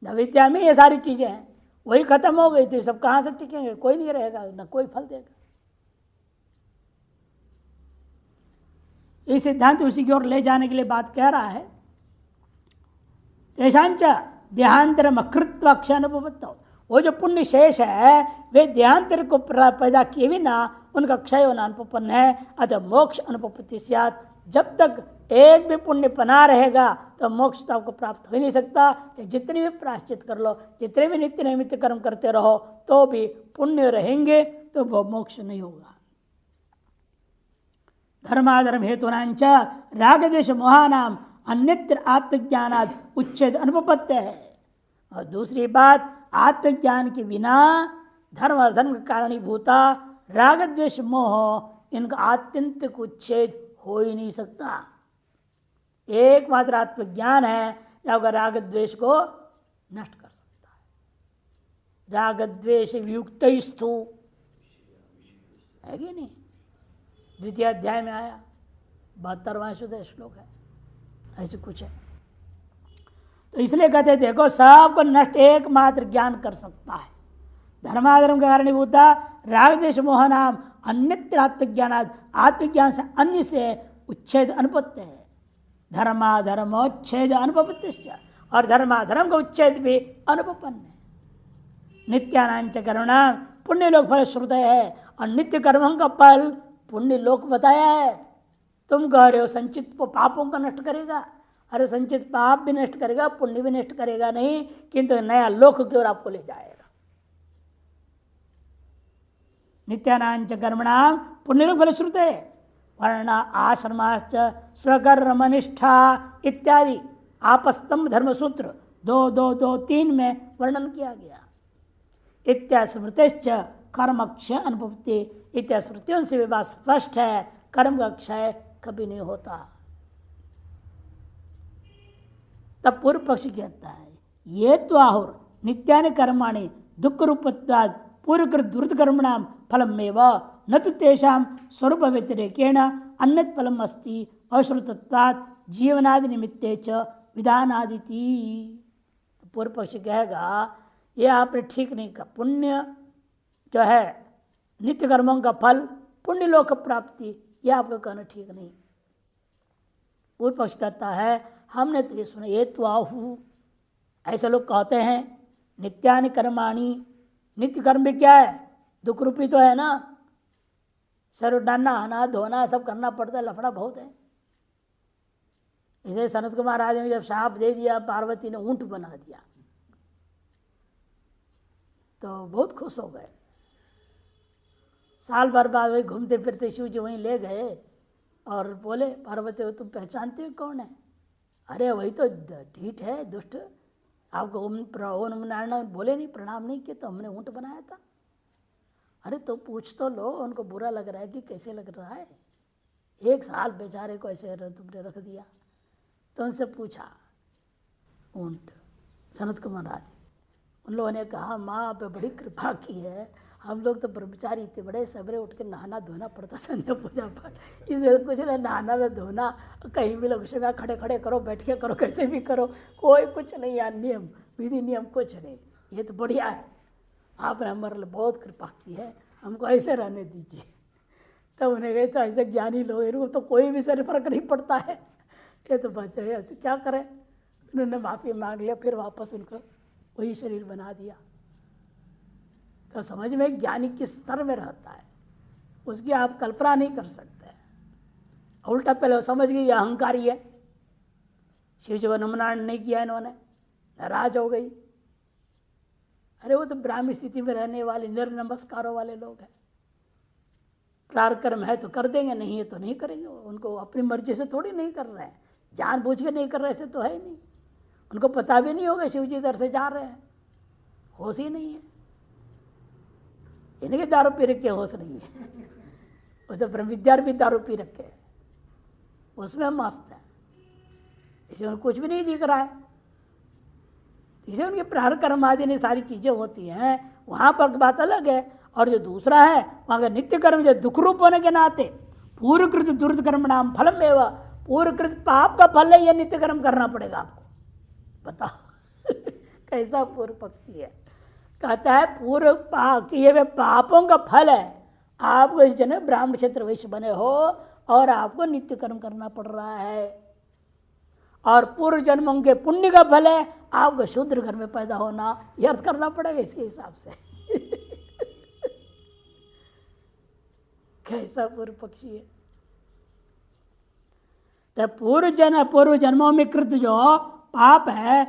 है। अविद्या में ये सारी चीजें हैं, वही खत्म हो गई तो सब कहां से टिकेंगे? कोई नहीं रहेगा, ना कोई फल देगा। ये सिद्धांत उसी की ओर ले जाने के लिए बात कह रहा है। तेषांच देहांतरम अकृत्व क्षयनुपपत्तौ, वो जो पुण्य शेष है वे देहांतर को पैदा किए बिना उनका क्षय होना अनुपपन्न है। अतः मोक्ष अनुपपत्ति स्यात्, जब तक एक भी पुण्य बना रहेगा तो मोक्ष तो आपको प्राप्त हो ही नहीं सकता। जितने भी प्रायश्चित कर लो, जितने भी नित्य नैमित्य कर्म करते रहो, तो भी पुण्य रहेंगे तो वो मोक्ष नहीं होगा। धर्माधर्म हेतुनांच राग द्वेष मोहानाम अन्यत्र आत्मज्ञानाद उच्छेद अनुपपत्ति है। और दूसरी बात, आत्मज्ञान के बिना धर्म और धर्म के कारणीभूता राग द्वेष मोह, इनका आत्यंतिक उच्छेद हो ही नहीं सकता। एकमात्र आत्मज्ञान है जो आपका राग द्वेष को नष्ट कर सकता है। राग द्वेष युक्त स्थू है कि नहीं? द्वितीय अध्याय में आया, 72वां शुद्ध श्लोक है, ऐसे कुछ है। तो इसलिए कहते देखो, सबको नष्ट एकमात्र ज्ञान कर सकता है। धर्माधर्म का कारणीभूता राग द्वेष मोह नाम अन्यत्र आत्मज्ञानाद, आत्मज्ञान से अन्य से उच्छेद अनुपत्ति है। धर्माधर्मोच्छेद अनुपपत्ति, और धर्माधर्म का उच्छेद भी अनुपपन्न है। नित्यानांच कर्मणाम पुण्य लोक फल श्रुत है, और नित्य कर्मों का फल पुण्य लोक बताया है। तुम कह रहे हो संचित पापों का नष्ट करेगा, अरे संचित पाप भी नष्ट करेगा, पुण्य भी नष्ट करेगा नहीं, किंतु नया लोक की ओर आपको ले जाएगा। नित्यानांच कर्मणाम पुण्य लोक फल श्रुत है, वर्ण आश्रमाश्च स्वकर्मनिष्ठा इत्यादि आपस्तंभ धर्मसूत्र 2.2.2.3 में वर्णन किया गया। इत्यास्मृतिश्च कर्मक्षय अनुपत्ति, इत्यास्मृतियों से भी बात स्पष्ट है, कर्म का क्षय कभी नहीं होता। तब पूर्व पक्षी कहता है, ये तो आहुर नित्यानि कर्माणि दुख रूपत्वाद पूर्वकृत दुर्त कर्मणाम फलमेव न तो तेषाम स्वरूप व्यतिरेकेण अन्यत फलम अस्ति अश्रुतत्वात् जीवनादि निमित्ते च विधानादिति। पूर्व पक्षी कहेगा ये आपने ठीक नहीं कहा, पुण्य जो है नित्य कर्मों का फल पुण्य लोक प्राप्ति, ये आपका कहना ठीक नहीं। पूर्व पक्ष कहता है हमने तो ये सुना, ये तो आहु, ऐसे लोग कहते हैं नित्यानि कर्माणि, नित्य कर्म भी क्या है? दुख रूपी तो है ना, सर उठाना नहाना धोना सब करना पड़ता है, लफड़ा बहुत है। इसे सनत कुमार आदि ने जब शाप दे दिया, पार्वती ने ऊंट बना दिया तो बहुत खुश हो गए। साल भर बाद वही घूमते फिरते शिव जी वहीं ले गए और बोले पार्वती तुम पहचानते हो कौन है? अरे वही तो ढीठ है, दुष्ट, आपको ओम नारायण बोले नहीं, प्रणाम नहीं किया तो हमने ऊंट बनाया था। अरे तो पूछ तो लो, उनको बुरा लग रहा है कि कैसे लग रहा है, 1 साल बेचारे को ऐसे तुमने रख दिया। तो उनसे पूछा ऊंट सनत कुमार आदि से, उन लोगों ने कहा माँ पे बड़ी कृपा की है, हम लोग तो ब्रह्मचारी थे, बड़े सवेरे उठ के नहाना धोना पड़ता, संध्या पूजा पाठ, इसमें कुछ ना नहाना ना धोना, कहीं भी लोग जगह खड़े खड़े करो, बैठ के करो, कैसे भी करो, कोई कुछ नहीं यार, नियम विधि नियम कुछ नहीं, ये तो बढ़िया है, आपने हमारे लिए बहुत कृपा की है, हमको ऐसे रहने दीजिए। तब उन्हें गए तो ऐसे ज्ञानी लोग, इनको तो कोई भी से फर्क नहीं पड़ता है, ये तो बचे ऐसे क्या करें। उन्होंने माफ़ी मांग लिया, फिर वापस उनको वही शरीर बना दिया। तो समझ में ज्ञानी किस स्तर में रहता है उसकी आप कल्पना नहीं कर सकते। उल्टा पहले समझ गई अहंकारी है, शिव जी को नमनारायण नहीं किया इन्होंने, नाराज हो गई। अरे वो तो ब्राह्मी स्थिति में रहने वाले निर्नमस्कारों वाले लोग हैं, प्रारब्ध कर्म है तो कर देंगे, नहीं है तो नहीं करेंगे। उनको अपनी मर्जी से थोड़ी नहीं कर रहे हैं, जानबूझ के नहीं कर रहे, ऐसे तो है ही नहीं। उनको पता भी नहीं होगा शिव जी इधर से जा रहे हैं, होश ही नहीं है। इनके दारू पी रखे होश नहीं है। वो तो ब्रह्म विद्या भी दारू पी रखे हैं, उसमें हम मस्त हैं, इसे उनको कुछ भी नहीं दिख रहा है। इसे उनके प्रारब्ध कर्म आदि ने सारी चीजें होती हैं, वहां पर बात अलग है। और जो दूसरा है वहां का नित्य कर्म जो दुख रूप होने के नाते पूर्वकृत दुर्द कर्म नाम फलम एवं, पूर्वकृत पाप का फल है, यह नित्य कर्म करना पड़ेगा आपको। बताओ कैसा पूर्व पक्षी है। कहता है पूर्व किए हुए पापों का फल है, आपको इस जन्म ब्राह्मण क्षेत्र वैश्य बने हो और आपको नित्य कर्म करना पड़ रहा है। और पूर्व जन्मों के पुण्य का फल है आपको शूद्र घर में पैदा होना, यह अर्थ करना पड़ेगा इसके हिसाब से। कैसा पूर्व पक्षी है। तो पूर्व जन्मों में कृत जो पाप है,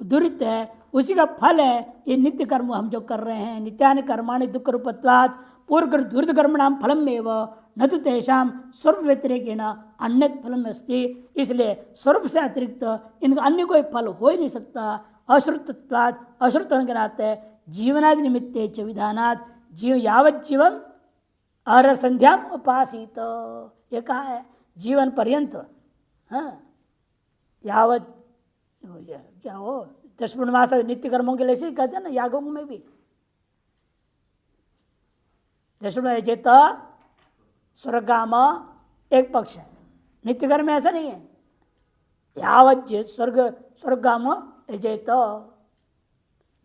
दुरित है, उसी का फल है ये नित्य कर्म हम जो कर रहे हैं। नित्यानि कर्माणि दुख रूपत्वात् पूर्वकृत दुर्द कर्मणाम फलम एवं न तो तेषाम स्वरूप व्यतिरेकेण अन्य फलम अस्ति। इसलिए स्वरूप से अतिरिक्त इनका अन्य कोई फल हो ही नहीं सकता। अश्रुतत्वात्, अश्रुत होने के नाते जीवनादि निमित्ते च विधानात् जीव यावत् जीवन और संध्या उपासित, ये कहा है जीवन पर्यंत। हाँ, यावत क्या हो 10 पूर्णमास नित्य कर्मों के लिए से कहते हैं ना, यागों में भी 10 पूर्णित स्वर्गाम एक पक्ष है, नित्य कर्म में ऐसा नहीं है। यावत स्वर्गाम यजेत,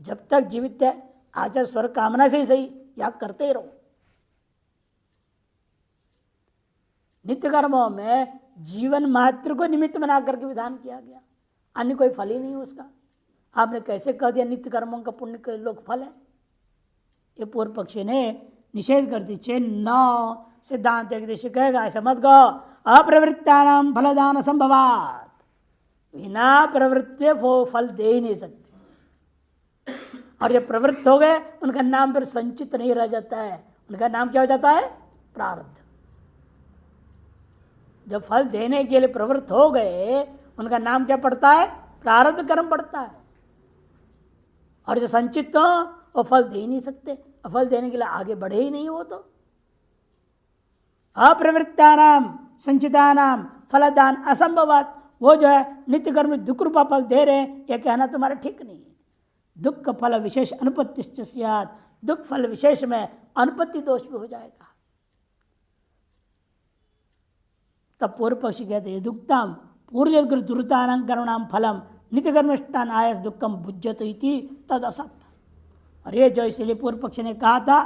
जब तक जीवित है आचार स्वर्ग कामना से ही सही याग करते ही रहो। नित्य कर्मों में जीवन मात्र को निमित्त बना करके विधान किया गया, अन्य कोई फल ही नहीं उसका। आपने कैसे कह दिया नित्य कर्मों का पुण्य के लोग फल है। ये पूर्व पक्षी ने निषेध कर दी। चेन्न सिद्धांत एक देश कहेगा ऐसा मत कहो, अप्रवृत्तानाम फलदान संभवात, बिना प्रवृत्ति वो फल दे ही नहीं सकते। और जब प्रवृत्त हो गए उनका नाम फिर संचित नहीं रह जाता है, उनका नाम क्या हो जाता है? प्रारब्ध। जब फल देने के लिए प्रवृत्त हो गए उनका नाम क्या पड़ता है? प्रारब्ध कर्म पड़ता है। और जो संचित हो वो फल दे ही नहीं सकते, फल देने के लिए आगे बढ़े ही नहीं। वो तो अप्रवृत्तानाम संचितानाम फलदान असंभवात, वो जो है नित्य कर्म में दुख रूपा फल दे रहे हैं, यह कहना तुम्हारा ठीक नहीं है। दुख फल विशेष अनुपत्तिश्च स्यात्, दुख फल विशेष में अनुपत्ति दोष भी हो जाएगा। तब पूर्व पक्षी कहते हैं दुक्ताम पूर्व दुर्तानां कर्मणाम फलम नित्य कर्मष्टान आयस दुखम भुज्यत इति तद असत। और ये जो इसलिए पूर्व पक्ष ने कहा था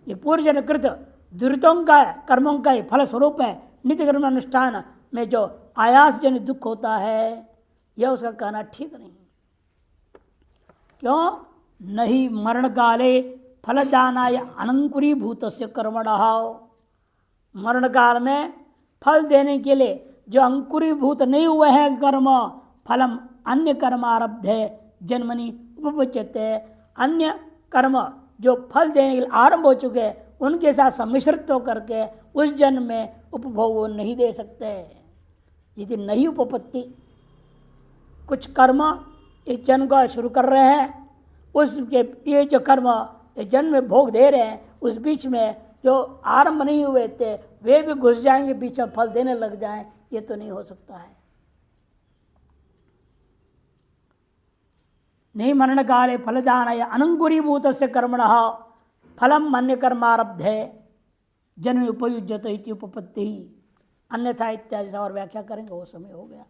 ये पूर्व कृत दुरितों का कर्मों का ही फल स्वरूप है। नित्य कर्म अनुष्ठान में जो आयास जन दुख होता है यह उसका कहना ठीक नहीं। क्यों? नहीं मरण काले फलदानाय अनंकुरीभूत कर्मणः, मरण काल में फल देने के लिए जो अंकुरीभूत नहीं हुए हैं कर्म, फलम अन्य कर्म आरब्ध है जन्मनि उपपच्यते, अन्य कर्म जो फल देने के लिए आरंभ हो चुके हैं उनके साथ सम्मिश्रित होकर के उस जन्म में उपभोग वो नहीं दे सकते। यदि नहीं उपपत्ति, कुछ कर्म इस जन्म का शुरू कर रहे हैं, उसके ये जो कर्म इस जन्म में भोग दे रहे हैं, उस बीच में जो आरंभ नहीं हुए थे वे भी घुस जाएंगे, बीच में फल देने लग जाएं, ये तो नहीं हो सकता है। नहीं मरण काले फलदानाय अनंकुरीभूत कर्मणः फलम अन्य कर्मारब्ध है जन्म उपयुज्यत इति उपपत्ति, अन्यथा इत्यादि और व्याख्या करेंगे, वो समय हो गया।